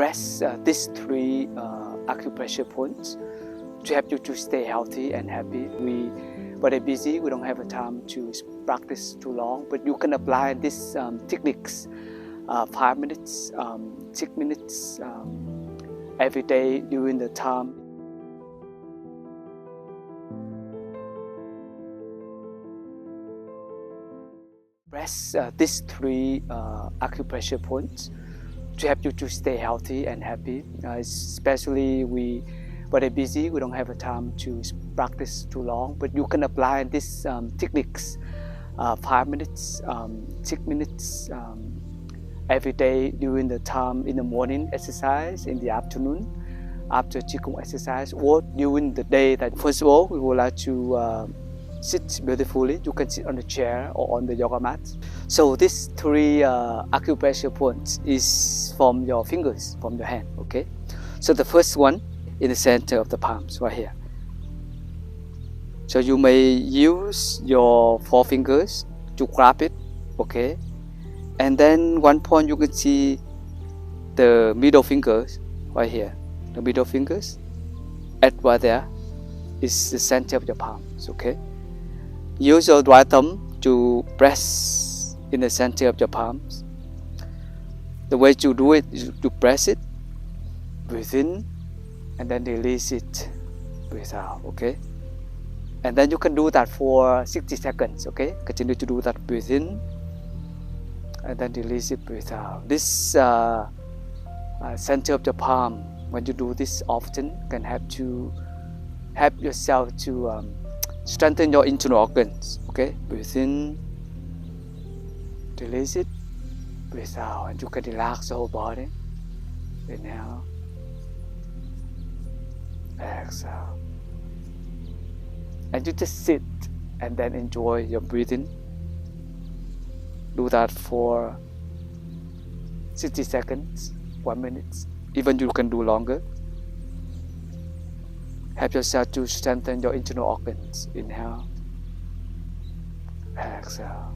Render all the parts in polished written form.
press these three acupressure points to help you to stay healthy and happy. We very busy, we don't have a time to practice too long, but you can apply these techniques 5 minutes, 6 minutes every day during the time. Press these three acupressure points to help you to stay healthy and happy. Especially we very busy, we don't have a time to practice too long, but you can apply these techniques 5 minutes, 6 minutes every day during the time in the morning exercise, in the afternoon after Qigong exercise, or during the day. That first of all, we would like to sit beautifully. You can sit on the chair or on the yoga mat. So these three acupressure points is from your fingers, from your hand. Okay. So the first one in the center of the palms, right here. So you may use your four fingers to grab it. Okay. And then one point you can see the middle fingers right here. The middle fingers, at right there, is the center of your palms. Okay. Use your right thumb to press in the center of your palms. The way to do it is to press it, breathe in, and then release it, breathe out. Okay. And then you can do that for 60 seconds. Okay. Continue to do that. Breathe in, and then release it, breathe out. This center of the palm, when you do this often, can help yourself to strengthen your internal organs. Okay, breathe in, release it, breathe out, and you can relax the whole body. Inhale, exhale, and you just sit and then enjoy your breathing. Do that for 60 seconds, 1 minute. Even you can do longer. Help yourself to strengthen your internal organs. Inhale, exhale.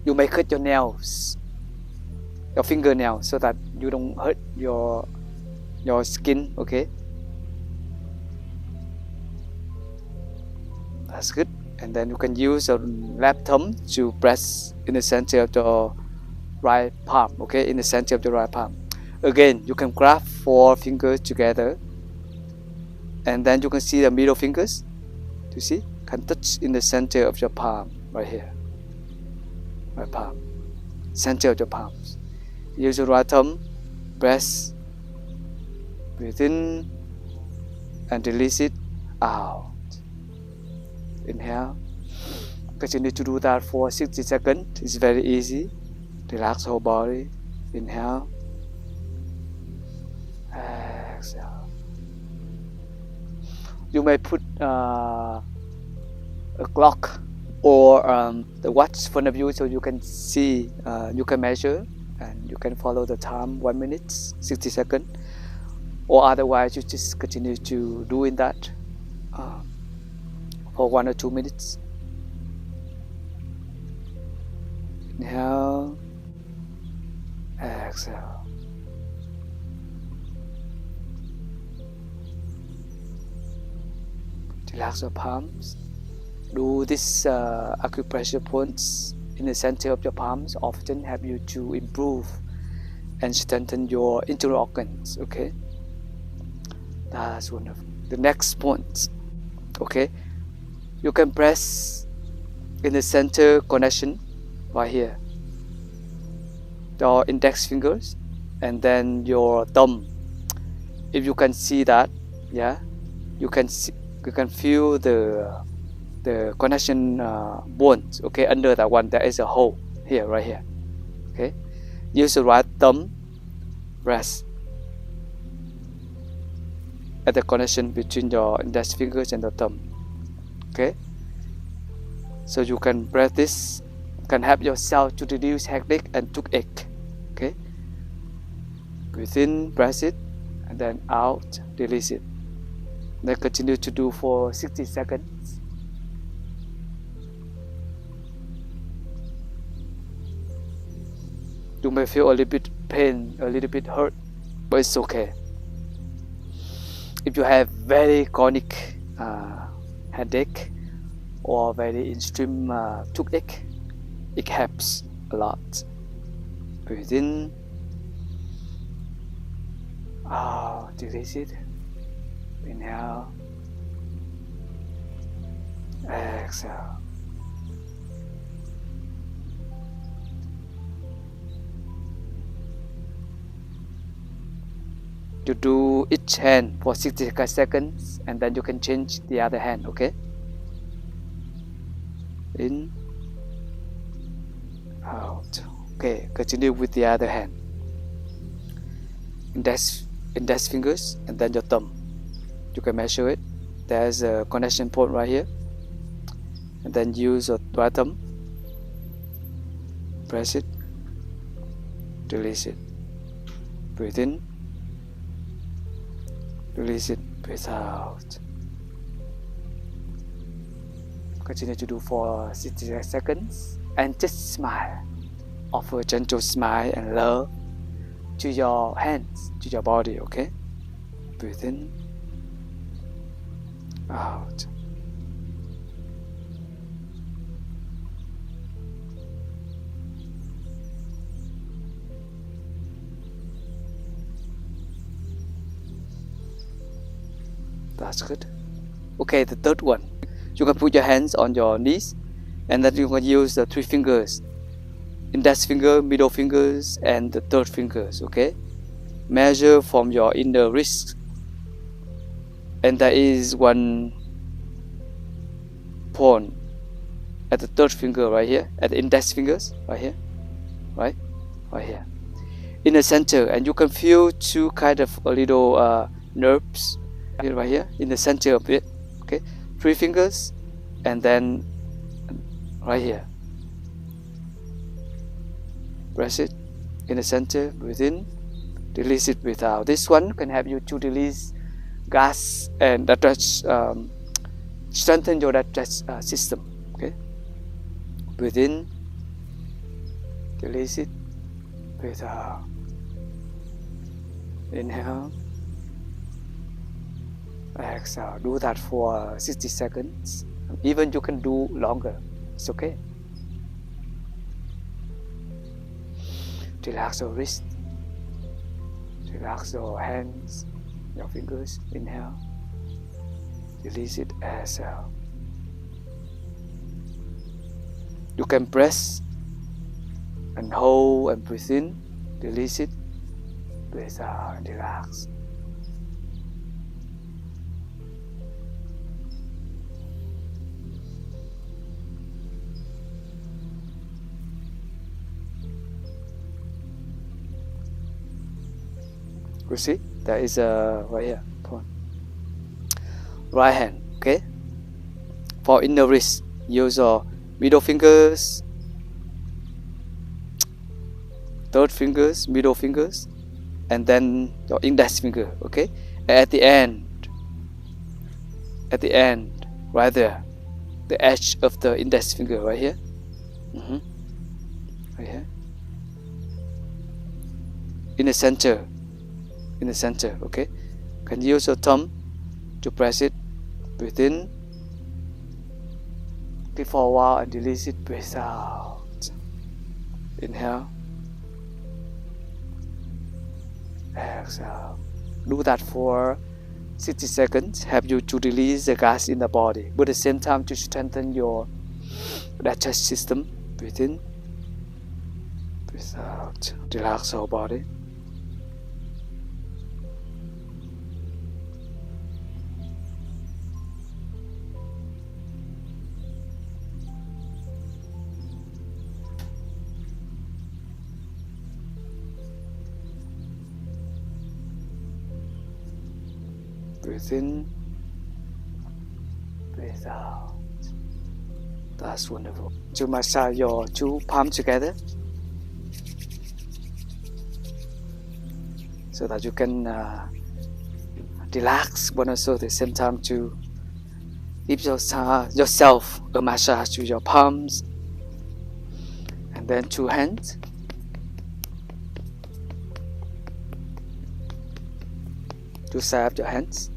You may cut your nails, your fingernails, so that you don't hurt your skin. Okay, that's good. And then you can use your left thumb to press in the center of your right palm. Okay, in the center of your right palm. Again, you can grab 4 fingers together, and then you can see the middle fingers. You see, can touch in the center of your palm right here. Right palm, center of your palms. Use your right thumb, press, breathe in, and release it out. Inhale. Continue to do that for 60 seconds. It's very easy. Relax the whole body. Inhale, exhale. You may put a clock or the watch in front of you, so you can see, you can measure, and you can follow the time, 1 minute, 60 seconds, or otherwise you just continue to doing that for 1 or 2 minutes. Inhale, exhale. Relax your palms. Do this acupressure points in the center of your palms often help you to improve and strengthen your internal organs. Okay, that's wonderful. The next point. Okay, you can press in the center connection right here. Your index fingers and then your thumb. If you can see that, yeah, you can feel the connection bones. Okay, under that one there is a hole here, right here. Okay, use the right thumb, rest at the connection between your index fingers and the thumb. Okay, so you can press this can help yourself to reduce headache and toothache. Okay, breathe in, press it, and then out, release it. Then continue to do for 60 seconds. You may feel a little bit pain, a little bit hurt, but it's okay. If you have very chronic headache or very extreme toothache, it helps a lot. Breathe in, out, release it. Inhale, exhale. You do each hand for 60 seconds and then you can change the other hand, okay? In, out. Okay, continue with the other hand. Index fingers and then your thumb. You can measure it. There's a connection point right here. And then use your right thumb. Press it. Release it. Breathe in. Release it, breathe out. Continue to do for 60 seconds and just smile. Offer a gentle smile and love to your hands, to your body, okay? Breathe in, out. That's good. Okay, the third one. You can put your hands on your knees and then you can use the 3 fingers. Index finger, middle fingers, and the third fingers, okay? Measure from your inner wrist. And there is one point at the third finger right here, at the index fingers, right here, right here. In the center, and you can feel 2 kind of little nerves right here in the center of it, okay? 3 fingers and then right here. Press it in the center, breathe in, release it, breathe out. This one can help you to release gas and strengthen your digestive system, okay? Breathe in, release it, breathe out. Inhale, exhale. Do that for 60 seconds. Even you can do longer. It's okay. Relax your wrist. Relax your hands, your fingers. Inhale. Release it. Exhale. You can press and hold and breathe in. Release it. Breathe out and relax. You see, there is a right here point. Right hand, okay. For inner wrist, use your middle fingers, third fingers, middle fingers, and then your index finger, okay. And at the end, right there, the edge of the index finger, right here, right here, in the center, okay? Can use your thumb to press it, breathe in, keep for a while and release it, breathe out. Inhale, exhale. Do that for 60 seconds, help you to release the gas in the body, but at the same time to strengthen your digestive system. Breathe in, breathe out, relax your body. Breathe in, breathe out. That's wonderful. To massage your two palms together so that you can relax, but also at the same time to give yourself a massage to your palms, and then two hands. To side of your hands.